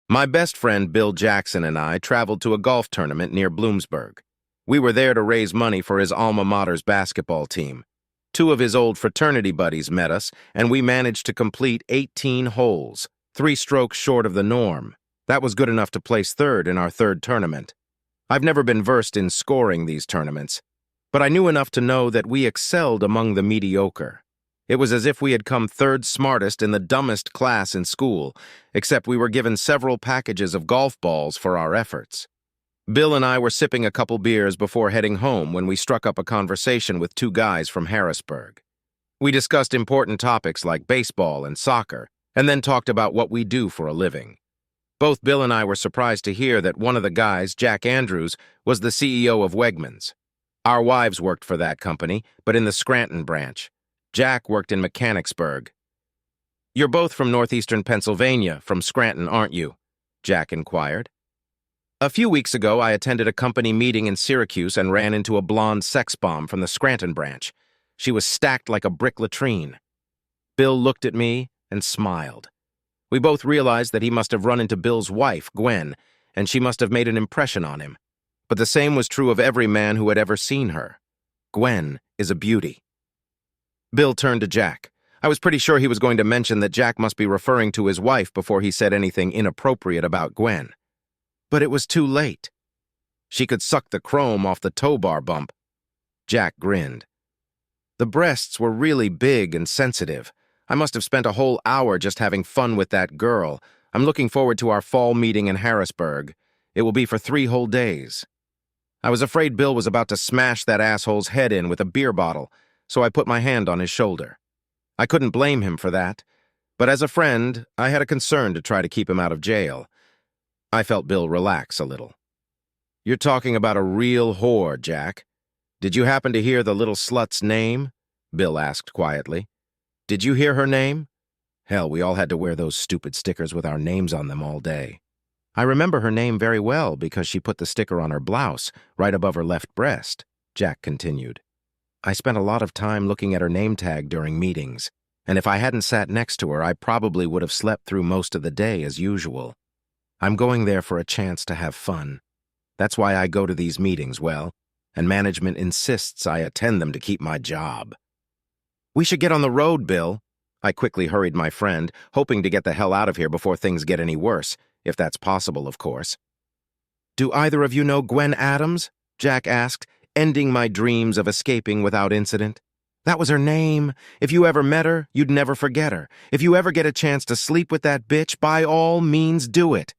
My best friend Bill Jackson and I traveled to a golf tournament near Bloomsburg. We were there to raise money for his alma mater's basketball team. Two of his old fraternity buddies met us, and we managed to complete 18 holes, 3 strokes short of the norm. That was good enough to place third in our third tournament. I've never been versed in scoring these tournaments, but I knew enough to know that we excelled among the mediocre. It was as if we had come third smartest in the dumbest class in school, except we were given several packages of golf balls for our efforts. Bill and I were sipping a couple beers before heading home when we struck up a conversation with two guys from Harrisburg. We discussed important topics like baseball and soccer, and then talked about what we do for a living. Both Bill and I were surprised to hear that one of the guys, Jack Andrews, was the CEO of Wegmans. Our wives worked for that company, but in the Scranton branch. Jack worked in Mechanicsburg. "You're both from northeastern Pennsylvania, from Scranton, aren't you?" Jack inquired. "A few weeks ago, I attended a company meeting in Syracuse and ran into a blonde sex bomb from the Scranton branch. She was stacked like a brick latrine." Bill looked at me and smiled. We both realized that he must have run into Bill's wife, Gwen, and she must have made an impression on him. But the same was true of every man who had ever seen her. Gwen is a beauty. Bill turned to Jack. I was pretty sure he was going to mention that Jack must be referring to his wife before he said anything inappropriate about Gwen. But it was too late. She could suck the chrome off the tow bar bump. Jack grinned. The breasts were really big and sensitive. I must have spent a whole hour just having fun with that girl. I'm looking forward to our fall meeting in Harrisburg. It will be for 3 whole days. I was afraid Bill was about to smash that asshole's head in with a beer bottle, so I put my hand on his shoulder. I couldn't blame him for that, but as a friend, I had a concern to try to keep him out of jail. I felt Bill relax a little. "You're talking about a real whore, Jack. Did you happen to hear the little slut's name?" Bill asked quietly. "Did you hear her name?" Hell, we all had to wear those stupid stickers with our names on them all day. "I remember her name very well because she put the sticker on her blouse, right above her left breast," Jack continued. "I spent a lot of time looking at her name tag during meetings, and if I hadn't sat next to her, I probably would have slept through most of the day as usual. I'm going there for a chance to have fun. That's why I go to these meetings, and management insists I attend them to keep my job." "We should get on the road, Bill." I quickly hurried my friend, hoping to get the hell out of here before things get any worse, if that's possible, of course. "Do either of you know Gwen Adams?" Jack asked, ending my dreams of escaping without incident. "That was her name. If you ever met her, you'd never forget her. If you ever get a chance to sleep with that bitch, by all means do it."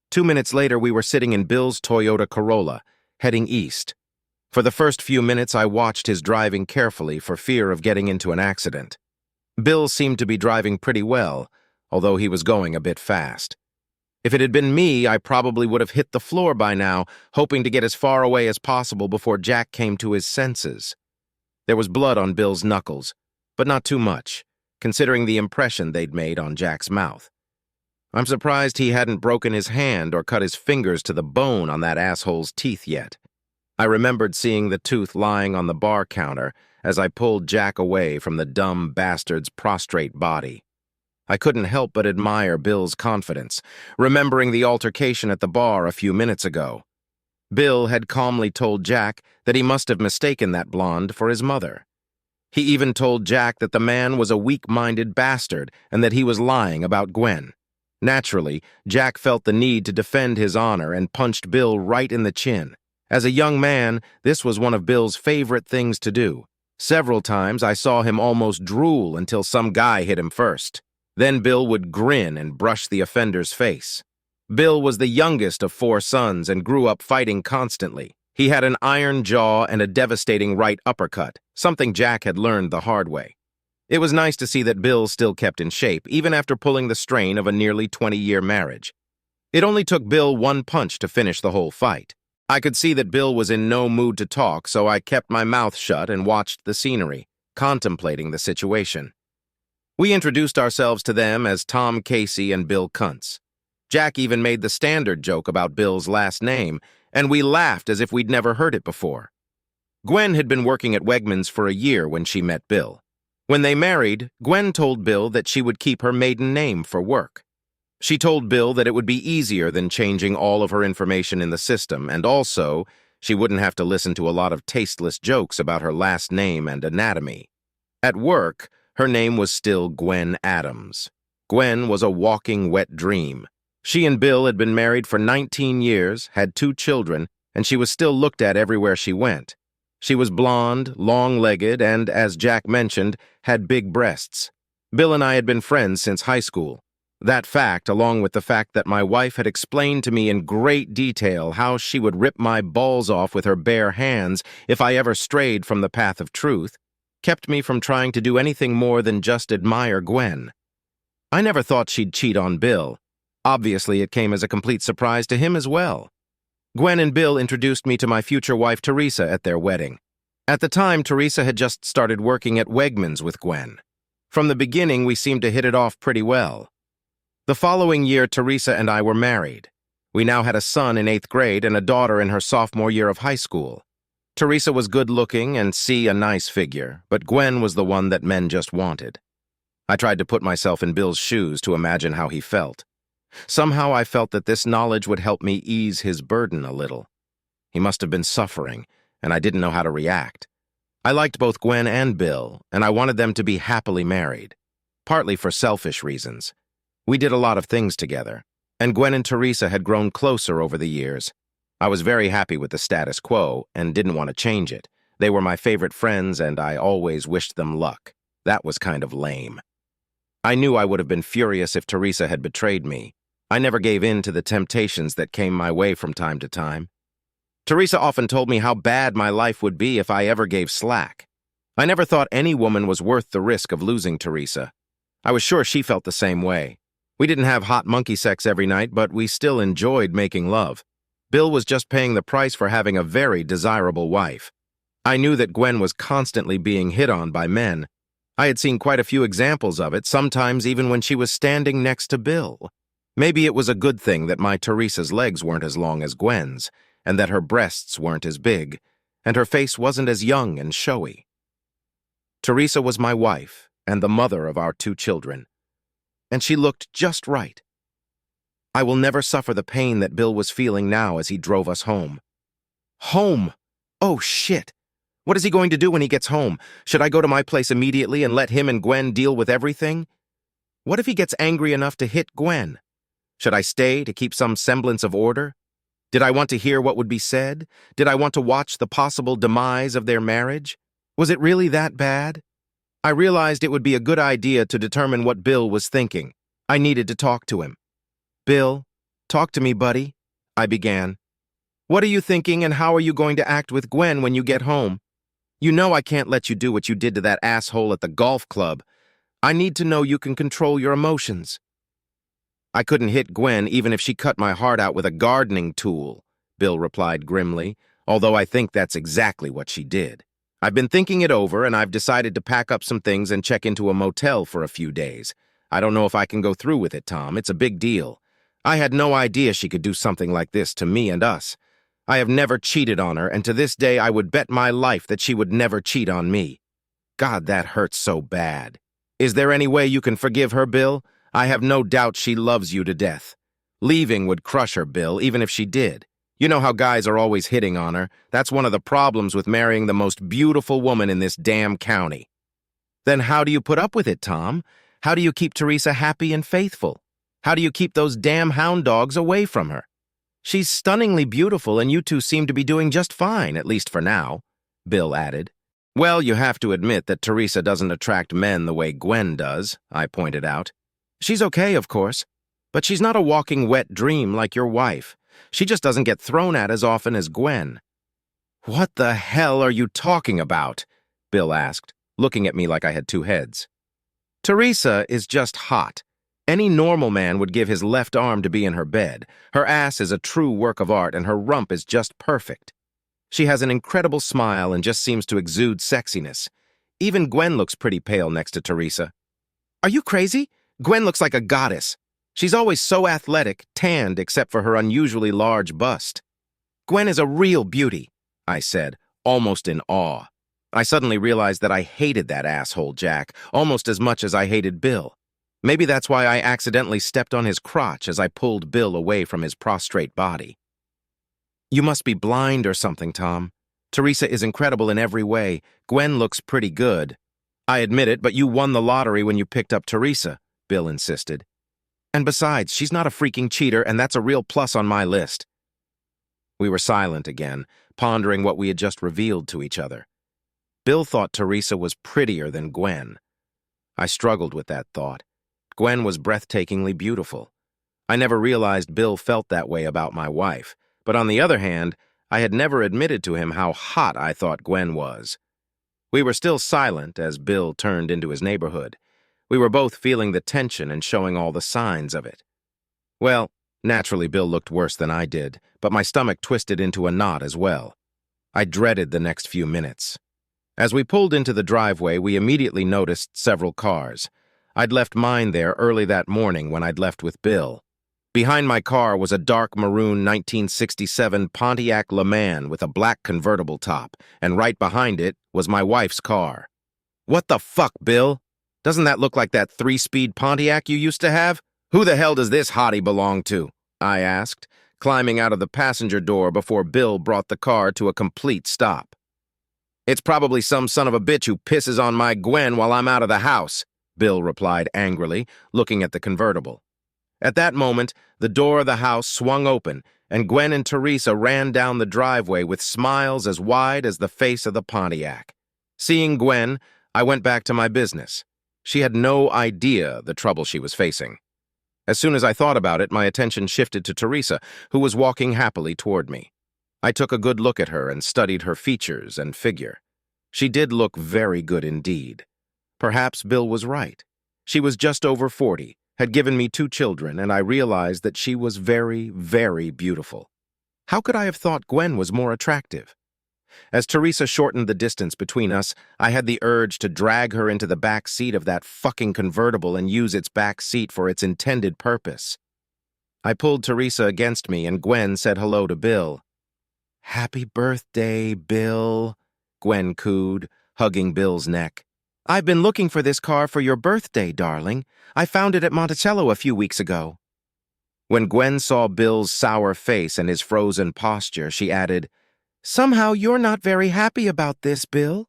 2 minutes later, we were sitting in Bill's Toyota Corolla, heading east. For the first few minutes, I watched his driving carefully for fear of getting into an accident. Bill seemed to be driving pretty well, although he was going a bit fast. If it had been me, I probably would have hit the floor by now, hoping to get as far away as possible before Jack came to his senses. There was blood on Bill's knuckles, but not too much, considering the impression they'd made on Jack's mouth. I'm surprised he hadn't broken his hand or cut his fingers to the bone on that asshole's teeth yet. I remembered seeing the tooth lying on the bar counter as I pulled Jack away from the dumb bastard's prostrate body. I couldn't help but admire Bill's confidence, remembering the altercation at the bar a few minutes ago. Bill had calmly told Jack that he must have mistaken that blonde for his mother. He even told Jack that the man was a weak-minded bastard and that he was lying about Gwen. Naturally, Jack felt the need to defend his honor and punched Bill right in the chin. As a young man, this was one of Bill's favorite things to do. Several times I saw him almost drool until some guy hit him first. Then Bill would grin and brush the offender's face. Bill was the youngest of 4 sons and grew up fighting constantly. He had an iron jaw and a devastating right uppercut, something Jack had learned the hard way. It was nice to see that Bill still kept in shape, even after pulling the strain of a nearly 20-year marriage. It only took Bill one punch to finish the whole fight. I could see that Bill was in no mood to talk, so I kept my mouth shut and watched the scenery, contemplating the situation. We introduced ourselves to them as Tom Casey and Bill Kuntz. Jack even made the standard joke about Bill's last name, and we laughed as if we'd never heard it before. Gwen had been working at Wegmans for a year when she met Bill. When they married, Gwen told Bill that she would keep her maiden name for work. She told Bill that it would be easier than changing all of her information in the system, and also, she wouldn't have to listen to a lot of tasteless jokes about her last name and anatomy. At work, her name was still Gwen Adams. Gwen was a walking wet dream. She and Bill had been married for 19 years, had 2 children, and she was still looked at everywhere she went. She was blonde, long-legged, and, as Jack mentioned, had big breasts. Bill and I had been friends since high school. That fact, along with the fact that my wife had explained to me in great detail how she would rip my balls off with her bare hands if I ever strayed from the path of truth, kept me from trying to do anything more than just admire Gwen. I never thought she'd cheat on Bill. Obviously, it came as a complete surprise to him as well. Gwen and Bill introduced me to my future wife, Teresa, at their wedding. At the time, Teresa had just started working at Wegmans with Gwen. From the beginning, we seemed to hit it off pretty well. The following year, Teresa and I were married. We now had a son in 8th grade and a daughter in her sophomore year of high school. Teresa was good-looking and a nice figure, but Gwen was the one that men just wanted. I tried to put myself in Bill's shoes to imagine how he felt. Somehow I felt that this knowledge would help me ease his burden a little. He must have been suffering, and I didn't know how to react. I liked both Gwen and Bill, and I wanted them to be happily married, partly for selfish reasons. We did a lot of things together, and Gwen and Teresa had grown closer over the years. I was very happy with the status quo and didn't want to change it. They were my favorite friends, and I always wished them luck. That was kind of lame. I knew I would have been furious if Teresa had betrayed me. I never gave in to the temptations that came my way from time to time. Teresa often told me how bad my life would be if I ever gave slack. I never thought any woman was worth the risk of losing Teresa. I was sure she felt the same way. We didn't have hot monkey sex every night, but we still enjoyed making love. Bill was just paying the price for having a very desirable wife. I knew that Gwen was constantly being hit on by men. I had seen quite a few examples of it, sometimes even when she was standing next to Bill. Maybe it was a good thing that my Teresa's legs weren't as long as Gwen's, and that her breasts weren't as big, and her face wasn't as young and showy. Teresa was my wife and the mother of our 2 children, and she looked just right. I will never suffer the pain that Bill was feeling now as he drove us home. Home! Oh, shit! What is he going to do when he gets home? Should I go to my place immediately and let him and Gwen deal with everything? What if he gets angry enough to hit Gwen? Should I stay to keep some semblance of order? Did I want to hear what would be said? Did I want to watch the possible demise of their marriage? Was it really that bad? I realized it would be a good idea to determine what Bill was thinking. I needed to talk to him. Bill, talk to me, buddy, I began. What are you thinking and how are you going to act with Gwen when you get home? You know I can't let you do what you did to that asshole at the golf club. I need to know you can control your emotions. I couldn't hit Gwen even if she cut my heart out with a gardening tool, Bill replied grimly, although I think that's exactly what she did. I've been thinking it over and I've decided to pack up some things and check into a motel for a few days. I don't know if I can go through with it, Tom. It's a big deal. I had no idea she could do something like this to me and us. I have never cheated on her, and to this day I would bet my life that she would never cheat on me. God, that hurts so bad. Is there any way you can forgive her, Bill? I have no doubt she loves you to death. Leaving would crush her, Bill, even if she did. You know how guys are always hitting on her. That's one of the problems with marrying the most beautiful woman in this damn county. Then how do you put up with it, Tom? How do you keep Teresa happy and faithful? How do you keep those damn hound dogs away from her? She's stunningly beautiful, and you 2 seem to be doing just fine, at least for now, Bill added. Well, you have to admit that Teresa doesn't attract men the way Gwen does, I pointed out. She's okay, of course, but she's not a walking wet dream like your wife. She just doesn't get thrown at as often as Gwen. What the hell are you talking about? Bill asked, looking at me like I had 2 heads. Teresa is just hot. Any normal man would give his left arm to be in her bed. Her ass is a true work of art, and her rump is just perfect. She has an incredible smile and just seems to exude sexiness. Even Gwen looks pretty pale next to Teresa. Are you crazy? Gwen looks like a goddess. She's always so athletic, tanned except for her unusually large bust. Gwen is a real beauty, I said, almost in awe. I suddenly realized that I hated that asshole Jack almost as much as I hated Bill. Maybe that's why I accidentally stepped on his crotch as I pulled Bill away from his prostrate body. You must be blind or something, Tom. Teresa is incredible in every way. Gwen looks pretty good. I admit it, but you won the lottery when you picked up Teresa, Bill insisted. And besides, she's not a freaking cheater, and that's a real plus on my list. We were silent again, pondering what we had just revealed to each other. Bill thought Teresa was prettier than Gwen. I struggled with that thought. Gwen was breathtakingly beautiful. I never realized Bill felt that way about my wife, but on the other hand, I had never admitted to him how hot I thought Gwen was. We were still silent as Bill turned into his neighborhood. We were both feeling the tension and showing all the signs of it. Well, naturally Bill looked worse than I did, but my stomach twisted into a knot as well. I dreaded the next few minutes. As we pulled into the driveway, we immediately noticed several cars. I'd left mine there early that morning when I'd left with Bill. Behind my car was a dark maroon 1967 Pontiac Le Mans with a black convertible top, and right behind it was my wife's car. What the fuck, Bill? Doesn't that look like that 3-speed Pontiac you used to have? Who the hell does this hottie belong to? I asked, climbing out of the passenger door before Bill brought the car to a complete stop. It's probably some son of a bitch who pisses on my Gwen while I'm out of the house, Bill replied angrily, looking at the convertible. At that moment, the door of the house swung open, and Gwen and Teresa ran down the driveway with smiles as wide as the face of the Pontiac. Seeing Gwen, I went back to my business. She had no idea the trouble she was facing. As soon as I thought about it, my attention shifted to Teresa, who was walking happily toward me. I took a good look at her and studied her features and figure. She did look very good indeed. Perhaps Bill was right. She was just over 40, had given me 2 children, and I realized that she was very, very beautiful. How could I have thought Gwen was more attractive? As Teresa shortened the distance between us, I had the urge to drag her into the back seat of that fucking convertible and use its back seat for its intended purpose. I pulled Teresa against me, and Gwen said hello to Bill. "Happy birthday, Bill," Gwen cooed, hugging Bill's neck. "I've been looking for this car for your birthday, darling. I found it at Monticello a few weeks ago." When Gwen saw Bill's sour face and his frozen posture, she added, "Somehow you're not very happy about this, Bill."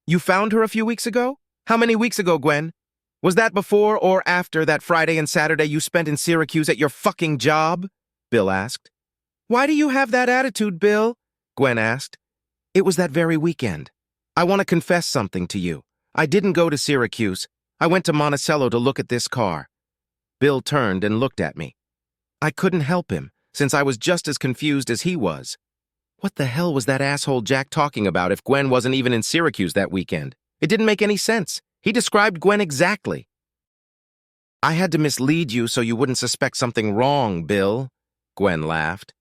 "You found her a few weeks ago? How many weeks ago, Gwen? Was that before or after that Friday and Saturday you spent in Syracuse at your fucking job?" Bill asked. "Why do you have that attitude, Bill?" Gwen asked. "It was that very weekend. I want to confess something to you. I didn't go to Syracuse. I went to Monticello to look at this car." Bill turned and looked at me. I couldn't help him, since I was just as confused as he was. What the hell was that asshole Jack talking about if Gwen wasn't even in Syracuse that weekend? It didn't make any sense. He described Gwen exactly. "I had to mislead you so you wouldn't suspect something wrong, Bill," Gwen laughed.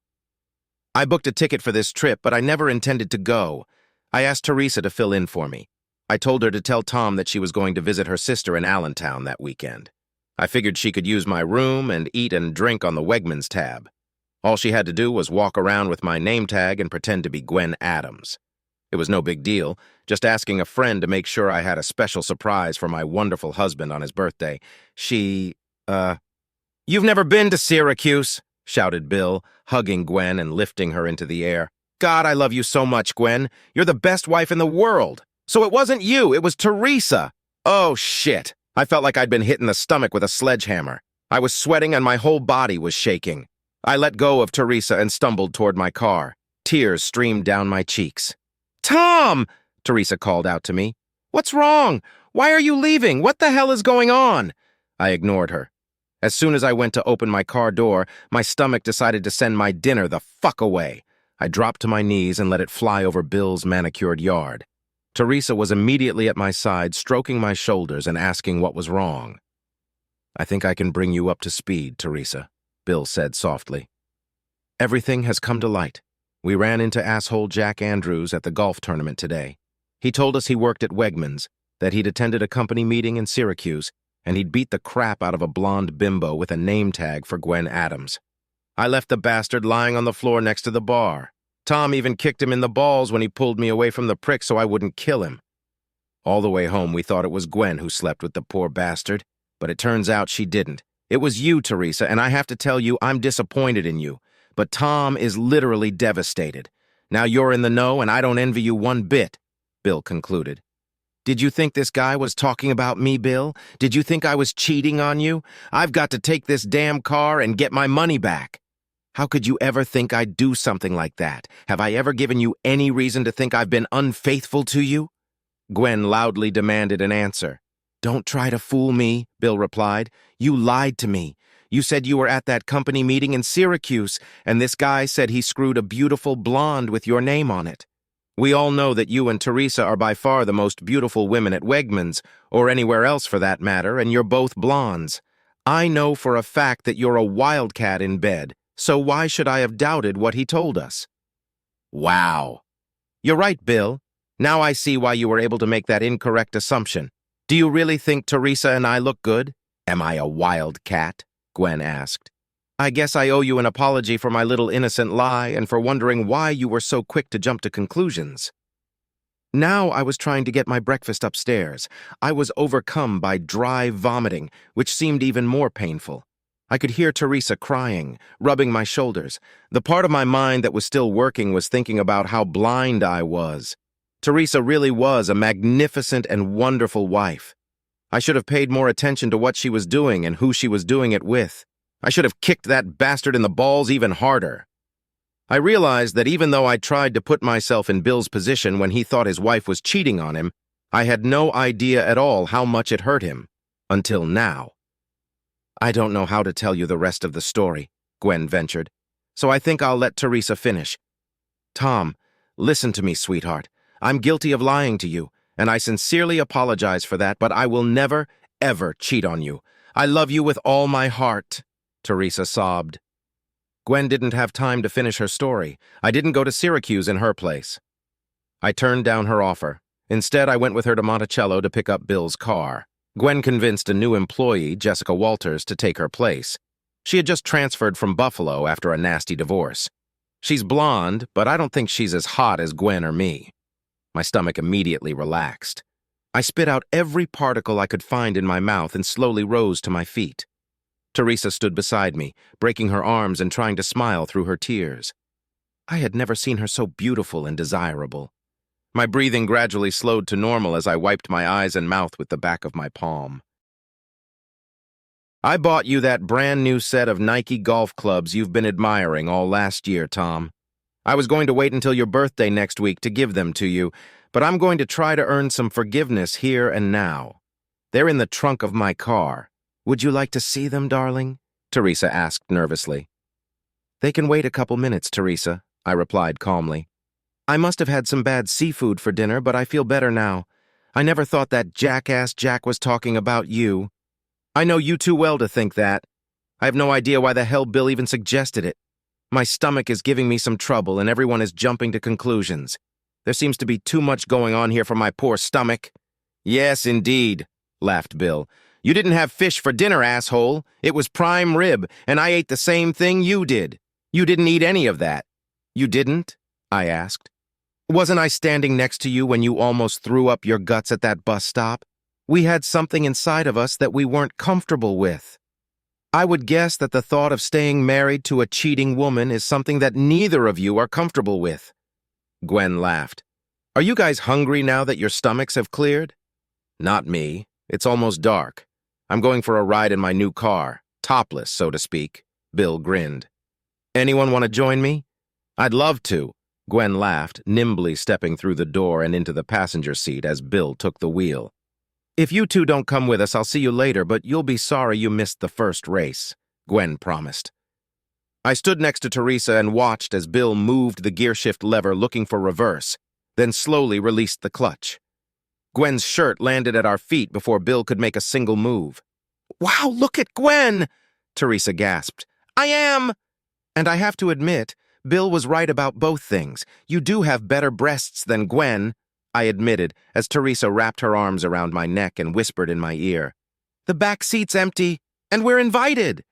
"I booked a ticket for this trip, but I never intended to go. I asked Teresa to fill in for me. I told her to tell Tom that she was going to visit her sister in Allentown that weekend. I figured she could use my room and eat and drink on the Wegmans tab. All she had to do was walk around with my name tag and pretend to be Gwen Adams. It was no big deal, just asking a friend to make sure I had a special surprise for my wonderful husband on his birthday. You've never been to Syracuse," shouted Bill, hugging Gwen and lifting her into the air. "God, I love you so much, Gwen. You're the best wife in the world. So it wasn't you, it was Teresa." Oh, shit. I felt like I'd been hit in the stomach with a sledgehammer. I was sweating and my whole body was shaking. I let go of Teresa and stumbled toward my car. Tears streamed down my cheeks. "Tom!" Teresa called out to me. "What's wrong? Why are you leaving? What the hell is going on?" I ignored her. As soon as I went to open my car door, my stomach decided to send my dinner the fuck away. I dropped to my knees and let it fly over Bill's manicured yard. Teresa was immediately at my side, stroking my shoulders and asking what was wrong. "I think I can bring you up to speed, Teresa," Bill said softly. "Everything has come to light. We ran into asshole Jack Andrews at the golf tournament today. He told us he worked at Wegmans, that he'd attended a company meeting in Syracuse, and he'd beat the crap out of a blonde bimbo with a name tag for Gwen Adams. I left the bastard lying on the floor next to the bar. Tom even kicked him in the balls when he pulled me away from the prick so I wouldn't kill him. All the way home, we thought it was Gwen who slept with the poor bastard. But it turns out she didn't. It was you, Teresa, and I have to tell you, I'm disappointed in you. But Tom is literally devastated. Now you're in the know, and I don't envy you one bit, Bill concluded. Did you think this guy was talking about me, Bill? Did you think I was cheating on you? I've got to take this damn car and get my money back. How could you ever think I'd do something like that? Have I ever given you any reason to think I've been unfaithful to you? Gwen loudly demanded an answer. Don't try to fool me, Bill replied. You lied to me. You said you were at that company meeting in Syracuse, and this guy said he screwed a beautiful blonde with your name on it. We all know that you and Teresa are by far the most beautiful women at Wegmans, or anywhere else for that matter, and you're both blondes. I know for a fact that you're a wildcat in bed, so why should I have doubted what he told us? Wow. You're right, Bill. Now I see why you were able to make that incorrect assumption. Do you really think Teresa and I look good? Am I a wildcat? Gwen asked. I guess I owe you an apology for my little innocent lie and for wondering why you were so quick to jump to conclusions. Now I was trying to get my breakfast upstairs. I was overcome by dry vomiting, which seemed even more painful. I could hear Teresa crying, rubbing my shoulders. The part of my mind that was still working was thinking about how blind I was. Teresa really was a magnificent and wonderful wife. I should have paid more attention to what she was doing and who she was doing it with. I should have kicked that bastard in the balls even harder. I realized that even though I tried to put myself in Bill's position when he thought his wife was cheating on him, I had no idea at all how much it hurt him. Until now. I don't know how to tell you the rest of the story, Gwen ventured, so I think I'll let Teresa finish. Tom, listen to me, sweetheart. I'm guilty of lying to you, and I sincerely apologize for that, but I will never, ever cheat on you. I love you with all my heart, Teresa sobbed. Gwen didn't have time to finish her story. I didn't go to Syracuse in her place. I turned down her offer. Instead, I went with her to Monticello to pick up Bill's car. Gwen convinced a new employee, Jessica Walters, to take her place. She had just transferred from Buffalo after a nasty divorce. She's blonde, but I don't think she's as hot as Gwen or me. My stomach immediately relaxed. I spit out every particle I could find in my mouth and slowly rose to my feet. Teresa stood beside me, breaking her arms and trying to smile through her tears. I had never seen her so beautiful and desirable. My breathing gradually slowed to normal as I wiped my eyes and mouth with the back of my palm. I bought you that brand new set of Nike golf clubs you've been admiring all last year, Tom. I was going to wait until your birthday next week to give them to you, but I'm going to try to earn some forgiveness here and now. They're in the trunk of my car. Would you like to see them, darling? Teresa asked nervously. They can wait a couple minutes, Teresa, I replied calmly. I must have had some bad seafood for dinner, but I feel better now. I never thought that jackass Jack was talking about you. I know you too well to think that. I have no idea why the hell Bill even suggested it. My stomach is giving me some trouble, and everyone is jumping to conclusions. There seems to be too much going on here for my poor stomach. Yes, indeed, laughed Bill. You didn't have fish for dinner, asshole. It was prime rib, and I ate the same thing you did. You didn't eat any of that. You didn't? I asked. Wasn't I standing next to you when you almost threw up your guts at that bus stop? We had something inside of us that we weren't comfortable with. I would guess that the thought of staying married to a cheating woman is something that neither of you are comfortable with. Gwen laughed. Are you guys hungry now that your stomachs have cleared? Not me. It's almost dark. I'm going for a ride in my new car, topless, so to speak. Bill grinned. Anyone want to join me? I'd love to. Gwen laughed, nimbly stepping through the door and into the passenger seat as Bill took the wheel. If you two don't come with us, I'll see you later, but you'll be sorry you missed the first race, Gwen promised. I stood next to Teresa and watched as Bill moved the gearshift lever looking for reverse, then slowly released the clutch. Gwen's shirt landed at our feet before Bill could make a single move. Wow, look at Gwen! Teresa gasped. I am! And I have to admit, Bill was right about both things. You do have better breasts than Gwen, I admitted, as Teresa wrapped her arms around my neck and whispered in my ear. The back seat's empty, and we're invited.